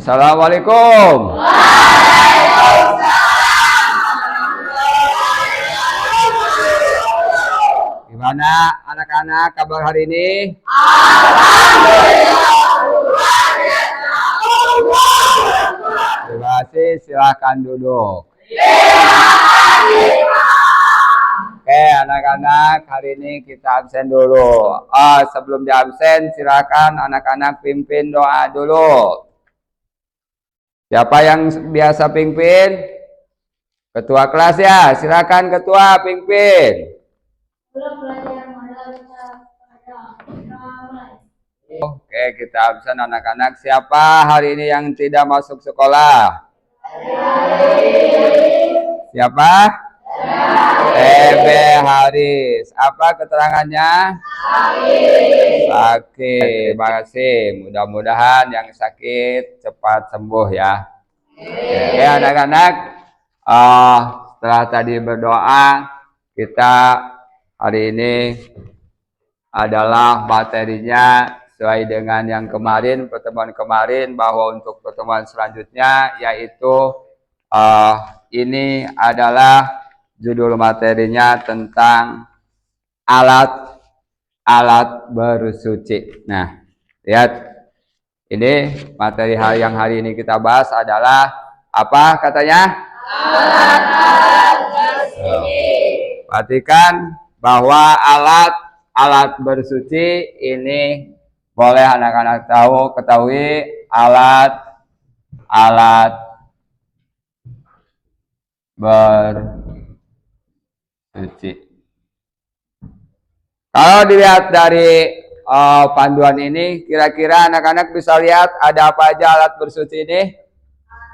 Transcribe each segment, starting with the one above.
Assalamualaikum. Gimana anak-anak kabar hari ini? Terima kasih, silahkan duduk. Oke anak-anak, hari ini kita absen dulu. Sebelum di absen, silakan anak-anak pimpin doa dulu. Siapa yang biasa pimpin? Ketua kelas ya, silakan ketua pimpin. Oke, kita absen anak-anak. Siapa hari ini yang tidak masuk sekolah? Siapa? Ebe Haris. Apa keterangannya? Sakit. Terima kasih. Mudah-mudahan yang sakit cepat sembuh ya. Oke anak-anak. Setelah tadi berdoa, kita hari ini adalah materinya sesuai dengan yang kemarin, pertemuan kemarin, bahwa untuk pertemuan selanjutnya yaitu ini adalah judul materinya tentang alat bersuci. Nah, lihat ini materi yang hari ini kita bahas adalah apa katanya? Alat bersuci. Perhatikan bahwa alat bersuci ini boleh anak-anak ketahui alat bersuci. Kalau dilihat dari panduan ini, kira-kira anak-anak bisa lihat ada apa aja alat bersuci ini?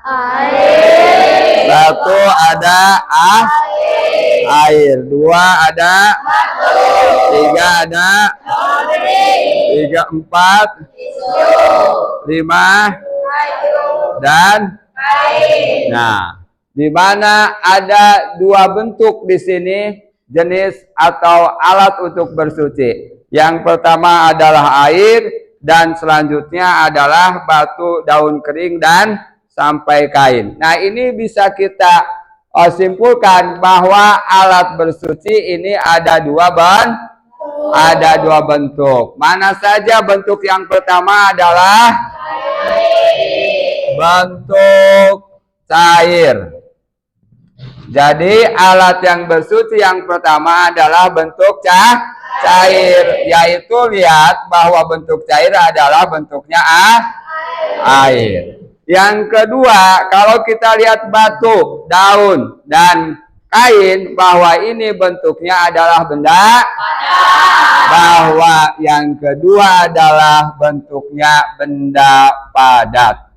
Air. Satu ada air. Dua ada tiga ada empat lima dan nah, di mana ada dua bentuk di sini jenis atau alat untuk bersuci. Yang pertama adalah air dan selanjutnya adalah batu, daun kering dan sampai kain. Nah, ini bisa kita simpulkan bahwa alat bersuci ini ada dua bentuk. Mana saja bentuk yang pertama adalah bentuk cair. Jadi alat yang bersuci yang pertama adalah bentuk cair, yaitu lihat bahwa bentuk cair adalah bentuknya air. Yang kedua, kalau kita lihat batu, daun, dan kain, bahwa ini bentuknya adalah benda padat. Bahwa yang kedua adalah bentuknya benda padat.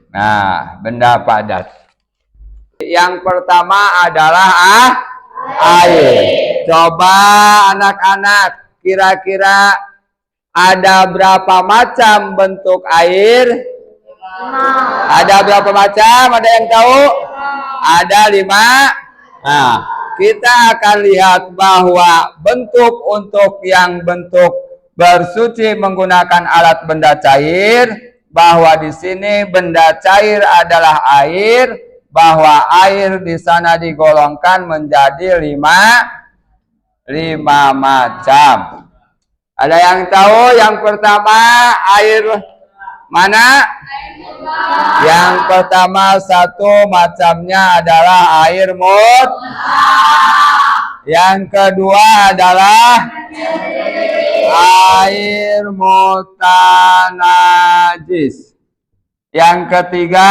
Nah, benda padat. Yang pertama adalah air. Coba anak-anak, kira-kira ada berapa macam bentuk air? Ada berapa macam? Ada yang tahu? Ada 5. Nah, kita akan lihat bahwa bentuk untuk yang bentuk bersuci menggunakan alat benda cair, bahwa di sini benda cair adalah air, bahwa air di sana digolongkan menjadi 5 macam. Ada yang tahu yang pertama air mana? Yang pertama satu macamnya adalah air Yang kedua adalah air mutanajis. Yang ketiga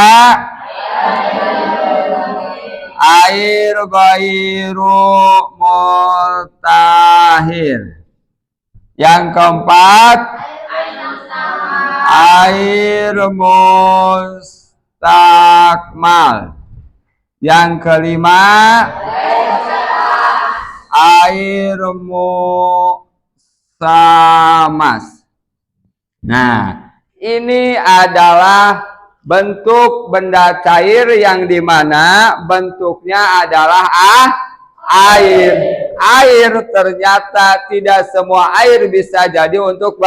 air ghairu mutahhir. Yang keempat air mustakmal. Yang kelima air musamas. Nah, ini adalah bentuk benda cair yang dimana bentuknya adalah air. Air ternyata tidak semua air bisa jadi untuk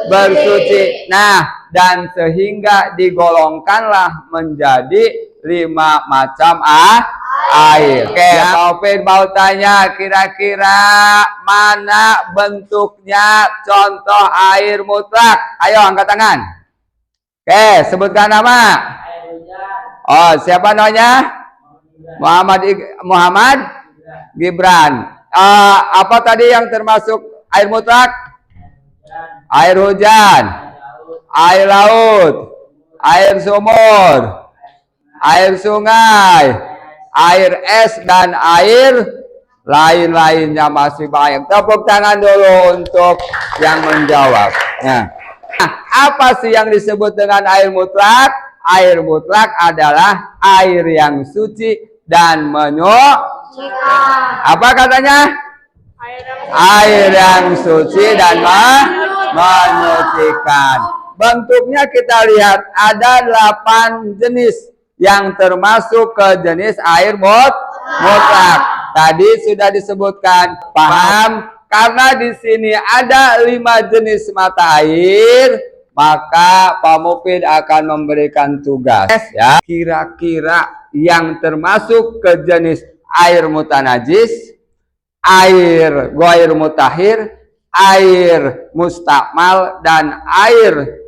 bersuci. Nah, dan sehingga digolongkanlah menjadi 5 macam air. Oke, Taufik mau tanya kira-kira mana bentuknya contoh air mutlak? Ayo angkat tangan. Oke, sebutkan nama. Oh, siapa namanya? Muhammad Gibran. Apa tadi yang termasuk air mutlak? Air hujan, air laut, air sumur, air sungai, air es, dan air lain-lainnya masih banyak. Tepuk tangan dulu untuk yang menjawab. Nah, apa sih yang disebut dengan air mutlak? Air mutlak adalah air yang suci dan menyucikan. Apa katanya? Air yang suci dan menyucikan. Bentuknya kita lihat ada 8 jenis yang termasuk ke jenis air mutlak. Tadi sudah disebutkan, paham? Karena di sini ada 5 jenis mata air, maka Pak Mufid akan memberikan tugas ya. Kira-kira yang termasuk ke jenis air mutanajis, air ghair mutahhir, air mustakmal, dan air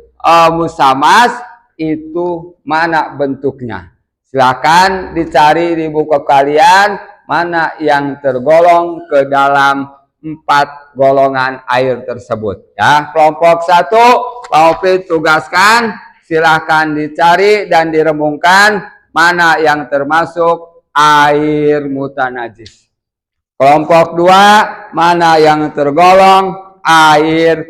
musamas, itu mana bentuknya? Silakan dicari di buku kalian mana yang tergolong ke dalam 4 golongan air tersebut ya. Kelompok 1 Pak Mufid tugaskan, silahkan dicari dan diremungkan mana yang termasuk air mutanajis. Kelompok 2 mana yang tergolong air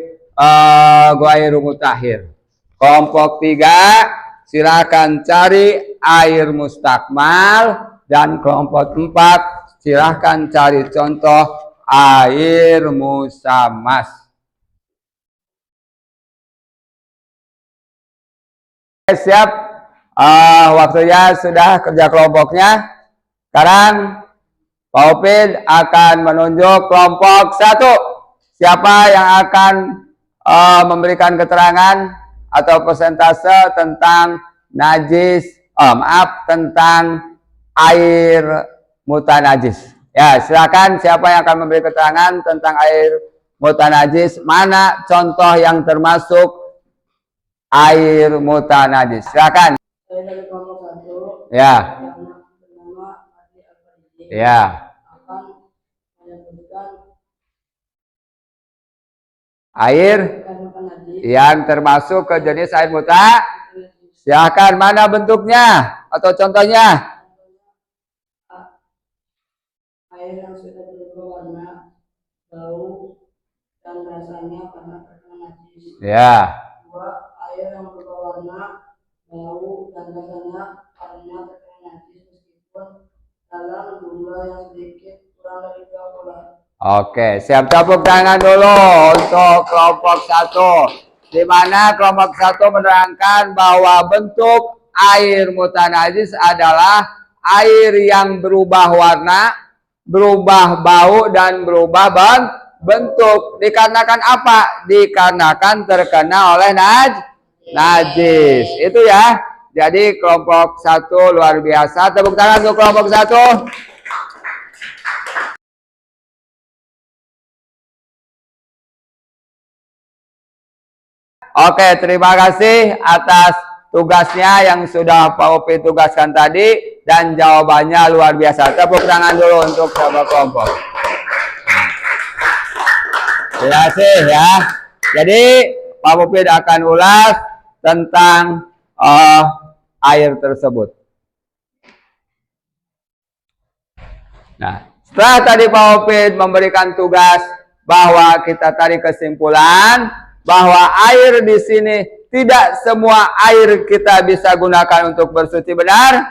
ghair mutahhir. Kelompok 3 silakan cari air mustakmal, dan kelompok 4 silakan cari contoh air musamas. Siap? Waktunya sudah kerja kelompoknya. Sekarang Pak Mufid akan menunjuk kelompok 1. Siapa yang akan memberikan keterangan atau persentase tentang tentang air mutanajis? Ya, silakan siapa yang akan memberi keterangan tentang air mutanajis, mana contoh yang termasuk air mutanajis? Silakan. Saya dari kelompok 1. Ya. Yang bernama Adi Al-Faridi. Ya. Akan menyebutkan Air yang termasuk ke jenis air muta. Silakan, mana bentuknya atau contohnya? Air yang sudah berubah warna, bau, dan rasanya karena terkena najis. Ya. 2. Air yang berubah warna, bau, dan rasanya karena terkena najis meskipun dalam jumlah yang sedikit, kurang dari 2 bulan. Oke, siap, tepuk tangan dulu untuk kelompok 1. Di mana kelompok 1 menerangkan bahwa bentuk air mutanajis adalah air yang berubah warna, berubah bau, dan berubah bentuk. Dikarenakan apa? Dikarenakan terkena oleh najis. Itu ya. Jadi kelompok 1 luar biasa. Tepuk tangan untuk kelompok 1. Oke, terima kasih atas tugasnya yang sudah Pak Mufid tugaskan tadi, dan jawabannya luar biasa. Tepuk tangan dulu untuk sahabat kelompok. Terima kasih ya. Jadi Pak Mufid akan ulas tentang air tersebut. Nah, setelah tadi Pak Mufid memberikan tugas bahwa kita tarik kesimpulan bahwa air di sini tidak semua air kita bisa gunakan untuk bersuci, benar?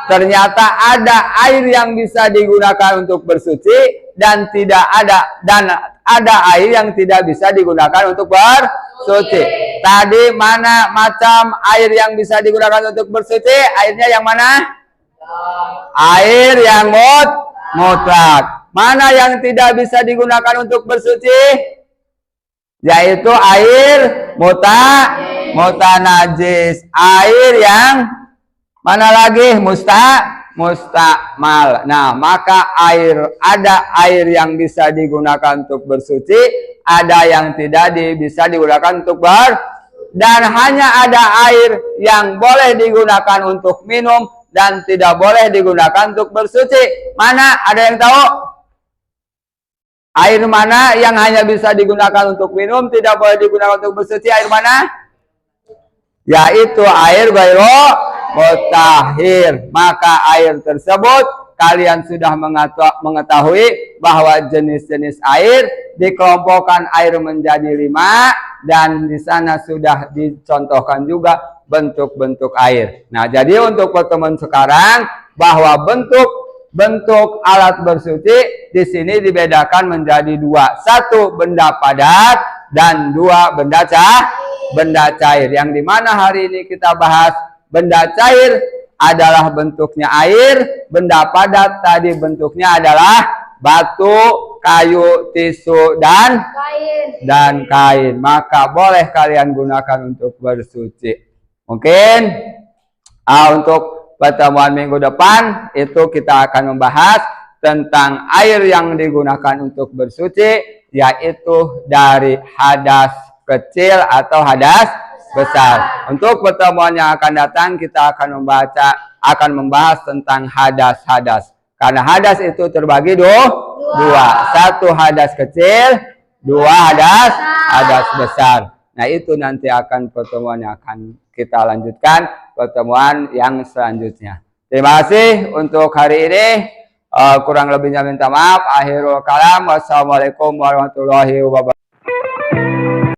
Ternyata ada air yang bisa digunakan untuk bersuci dan ada air yang tidak bisa digunakan untuk bersuci. Tadi mana macam air yang bisa digunakan untuk bersuci? Airnya yang mana? Air yang mutlak. Mana yang tidak bisa digunakan untuk bersuci? Yaitu air mutanajis. Air yang mana lagi? Mustakmal. Nah, maka ada air yang bisa digunakan untuk bersuci, ada yang tidak bisa digunakan untuk dan hanya ada air yang boleh digunakan untuk minum dan tidak boleh digunakan untuk bersuci. Mana? Ada yang tahu? Air mana yang hanya bisa digunakan untuk minum, tidak boleh digunakan untuk bersuci? Air mana? Yaitu air ghairu mutahhir. Maka air tersebut kalian sudah mengetahui bahwa jenis-jenis air dikelompokkan air menjadi 5 dan di sana sudah dicontohkan juga bentuk-bentuk air. Nah, jadi untuk pertemuan sekarang bahwa bentuk alat bersuci di sini dibedakan menjadi 2. 1 benda padat dan 2 benda cair. Yang dimana hari ini kita bahas benda cair adalah bentuknya air, benda padat tadi bentuknya adalah batu, kayu, tisu dan kain. Maka boleh kalian gunakan untuk bersuci. Mungkin untuk pertemuan minggu depan itu kita akan membahas tentang air yang digunakan untuk bersuci, yaitu dari hadas kecil atau hadas besar. Untuk pertemuan yang akan datang kita akan membahas tentang hadas-hadas. Karena hadas itu terbagi dua. 1 hadas kecil, 2 hadas besar. Nah, itu nanti akan pertemuan yang akan kita lanjutkan pertemuan yang selanjutnya. Terima kasih untuk hari ini. Kurang lebihnya minta maaf. Akhirul kalam. Wassalamualaikum warahmatullahi wabarakatuh.